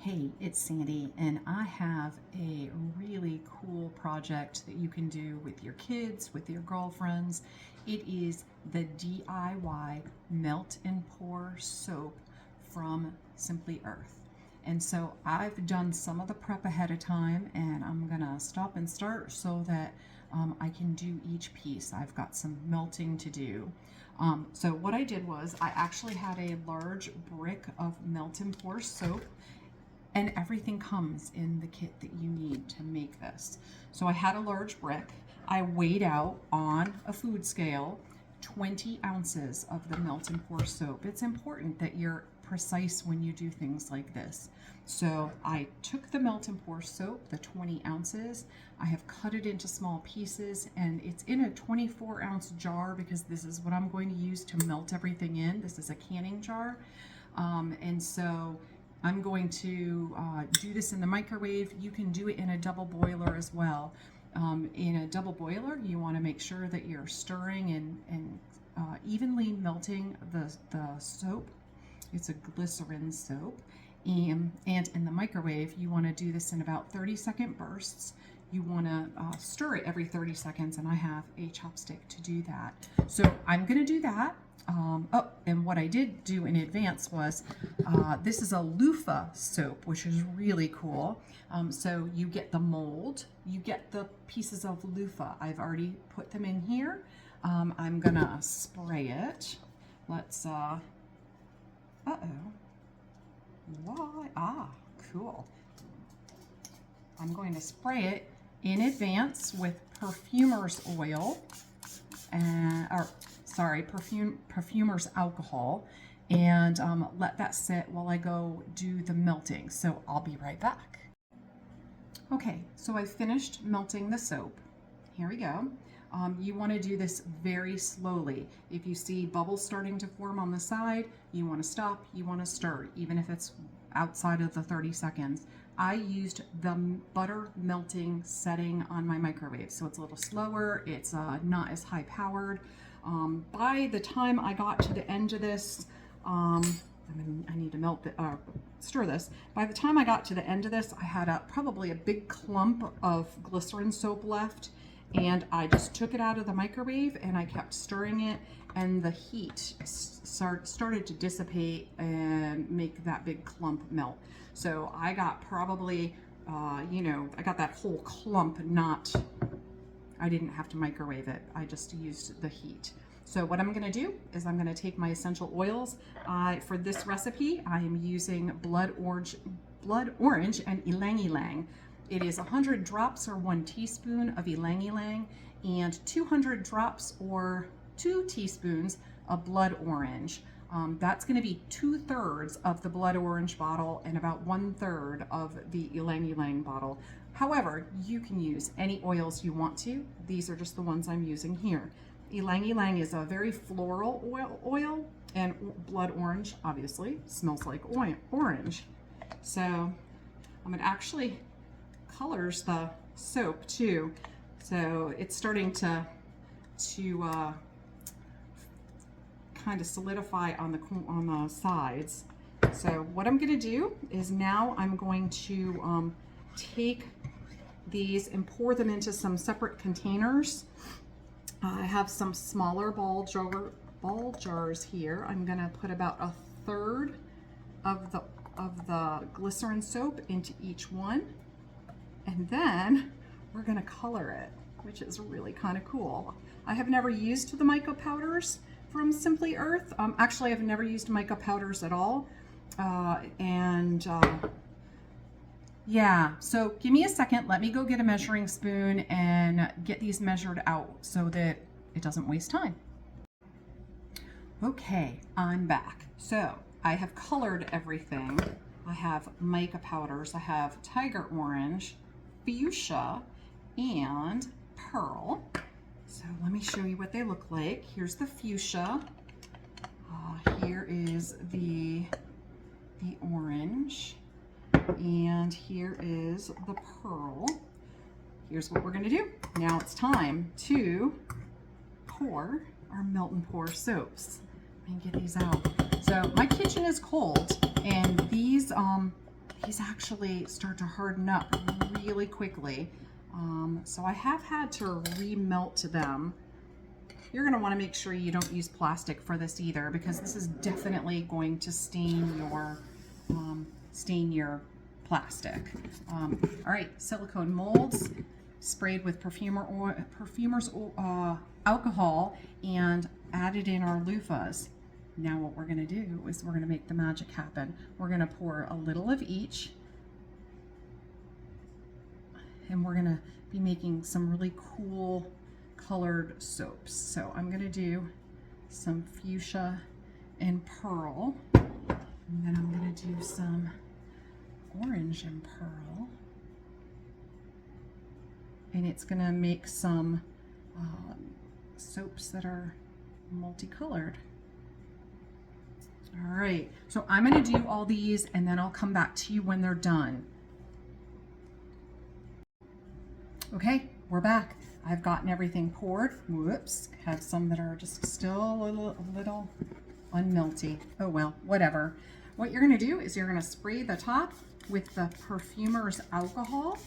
Hey, it's Sandy, and I have a really cool project that you can do with your kids, with your girlfriends. It is the DIY Melt and Pour soap from Simply Earth. And so I've done some of the prep ahead of time, and I'm gonna stop and start so that I can do each piece. I've got some melting to do. So what I did was I actually had a large brick of melt and pour soap, and everything comes in the kit that you need to make this. So I had a large brick. I weighed out on a food scale 20 ounces of the melt and pour soap. It's important that you're precise when you do things like this. So I took the melt and pour soap, the 20 ounces, I have cut it into small pieces, and it's in a 24-ounce jar because this is what I'm going to use to melt everything in. This is a canning jar. And so I'm going to do this in the microwave. You can do it in a double boiler as well. In a double boiler, you want to make sure that you're stirring and evenly melting the soap. It's a glycerin soap. And in the microwave, you want to do this in about 30-second bursts. You want to stir it every 30 seconds, and I have a chopstick to do that. So I'm going to do that. Oh, and what I did do in advance was, this is a loofah soap, which is really cool. So you get the mold, you get the pieces of loofah. I've already put them in here. I'm gonna spray it. Let's, uh-oh. Why? Ah, cool. I'm going to spray it in advance with perfumer's oil, perfumer's alcohol, and let that sit while I go do the melting. So I'll be right back. Okay, so I finished melting the soap. Here we go. You want to do this very slowly. If you see bubbles starting to form on the side, you want to stop, you want to stir, even if it's outside of the 30 seconds. I used the butter melting setting on my microwave, so it's a little slower, it's not as high powered. By the time I got to the end of this, I need to stir this. By the time I got to the end of this, I had probably a big clump of glycerin soap left, and I just took it out of the microwave and I kept stirring it, and the heat started to dissipate and make that big clump melt. So I got probably, I got that whole clump, I didn't have to microwave it. I just used the heat. So what I'm gonna do is I'm gonna take my essential oils. For this recipe, I am using blood orange and ylang ylang. It is 100 drops or 1 teaspoon of ylang ylang and 200 drops or 2 teaspoons of blood orange. That's going to be 2/3 of the blood orange bottle and about 1/3 of the ylang ylang bottle. However, you can use any oils you want to. These are just the ones I'm using here. Ylang ylang is a very floral oil, and blood orange obviously smells like orange. So it actually colors the soap too. So it's starting to kind of solidify on the sides. So what I'm going to do is now I'm going to take these and pour them into some separate containers. I have some smaller ball jars here. I'm going to put about 1/3 of the glycerin soap into each one, and then we're going to color it, which is really kind of cool. I have never used the mica powders from Simply Earth. Actually, I've never used mica powders at all. Yeah, so give me a second. Let me go get a measuring spoon and get these measured out so that it doesn't waste time. Okay, I'm back. So I have colored everything. I have mica powders. I have tiger orange, fuchsia, and pearl. So let me show you what they look like. Here's the fuchsia. Here is the orange. And here is the pearl. Here's what we're going to do. Now it's time to pour our melt and pour soaps. Let me get these out. So my kitchen is cold, and these these actually start to harden up really quickly. So I have had to remelt them. You're going to want to make sure you don't use plastic for this either, because this is definitely going to stain your plastic. All right, silicone molds sprayed with perfumer's alcohol and added in our loofahs. Now what we're going to do is we're going to make the magic happen. We're going to pour a little of each, and we're going to be making some really cool colored soaps. So I'm going to do some fuchsia and pearl, and then I'm going to do some orange and pearl, and it's going to make some soaps that are multicolored. All right, so I'm going to do all these and then I'll come back to you when they're done. Okay, we're back. I've gotten everything poured. Whoops, have some that are just still a little unmelty. Oh well, whatever. What you're going to do is you're going to spray the top with the perfumer's alcohol.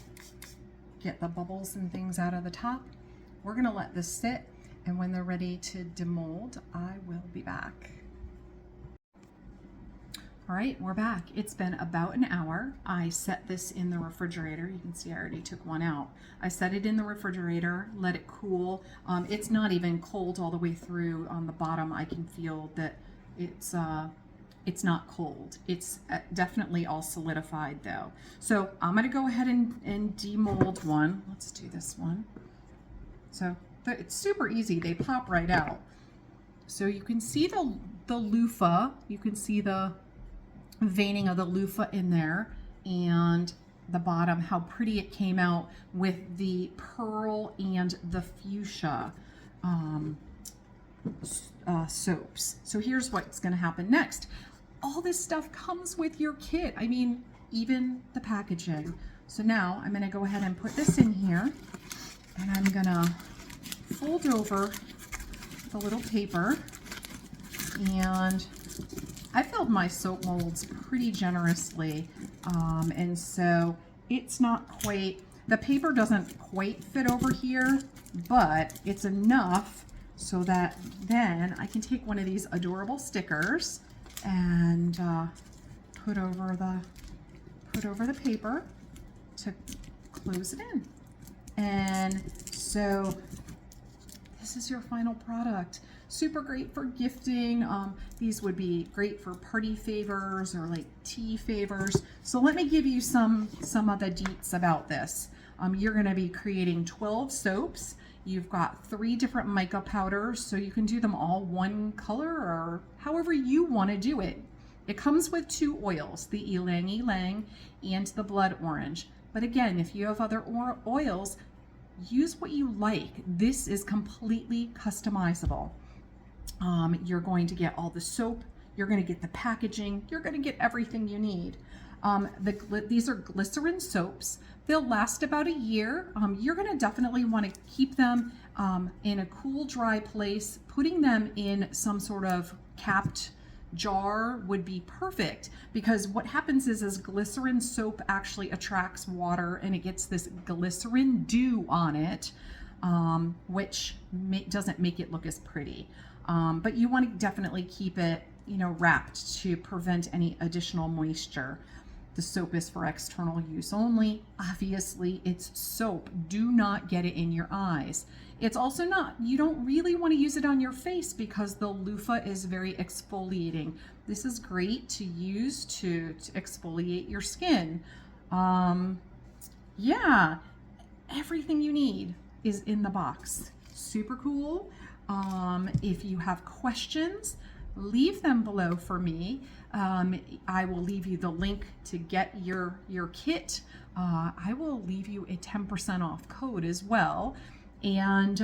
Get the bubbles and things out of the top. We're going to let this sit, and when they're ready to demold, I will be back. All right, we're back. It's been about an hour. I set this in the refrigerator. You can see I already took one out. I set it in the refrigerator, let it cool. It's not even cold all the way through. On the bottom, I can feel that it's not cold. It's definitely all solidified though. So I'm gonna go ahead and demold one. Let's do this one. So it's super easy. They pop right out. So you can see the loofah. You can see the veining of the loofah in there, and the bottom, how pretty it came out with the pearl and the fuchsia soaps. So here's what's going to happen next. All this stuff comes with your kit. I mean, even the packaging. So now I'm going to go ahead and put this in here, and I'm going to fold over the little paper, and I filled my soap molds pretty generously, and so it's not quite, the paper doesn't quite fit over here, but it's enough so that then I can take one of these adorable stickers and put over the paper to close it in. And so this is your final product. Super great for gifting. These would be great for party favors or like tea favors. So let me give you some of the deets about this. You're going to be creating 12 soaps. You've got 3 different mica powders, so you can do them all one color or however you want to do it. It comes with 2 oils, the ylang ylang and the blood orange. But again, if you have other oils, use what you like. This is completely customizable. You're going to get all the soap, you're going to get the packaging, you're going to get everything you need. These are glycerin soaps. They'll last about a year. You're going to definitely want to keep them in a cool, dry place. Putting them in some sort of capped jar would be perfect, because what happens is glycerin soap actually attracts water and it gets this glycerin dew on it, which doesn't make it look as pretty. But you want to definitely keep it, wrapped to prevent any additional moisture. The soap is for external use only. Obviously, it's soap. Do not get it in your eyes. It's also not, you don't really want to use it on your face because the loofah is very exfoliating. This is great to use to exfoliate your skin. Yeah, everything you need is in the box. Super cool. If you have questions, leave them below for me. I will leave you the link to get your kit. I will leave you a 10% off code as well. And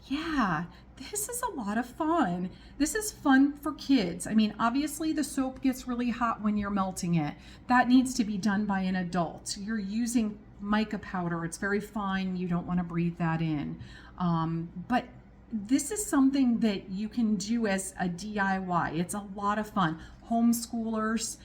yeah, this is a lot of fun. This is fun for kids. I mean, obviously the soap gets really hot when you're melting it. That needs to be done by an adult. You're using mica powder. It's very fine. You don't want to breathe that in. But this is something that you can do as a DIY. It's a lot of fun. Homeschoolers,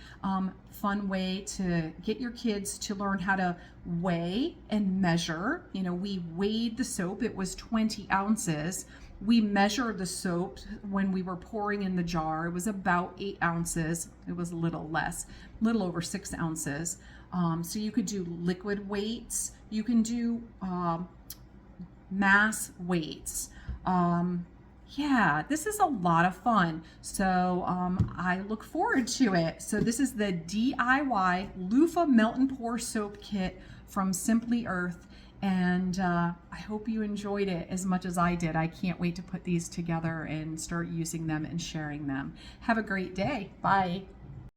fun way to get your kids to learn how to weigh and measure. You know, we weighed the soap, it was 20 ounces. We measured the soap when we were pouring in the jar. It was about 8 ounces. It was a little less, a little over 6 ounces. So you could do liquid weights. You can do mass weights. Yeah, this is a lot of fun. So I look forward to it. So this is the DIY Loofah Melt and Pour Soap Kit from Simply Earth. And I hope you enjoyed it as much as I did. I can't wait to put these together and start using them and sharing them. Have a great day. Bye.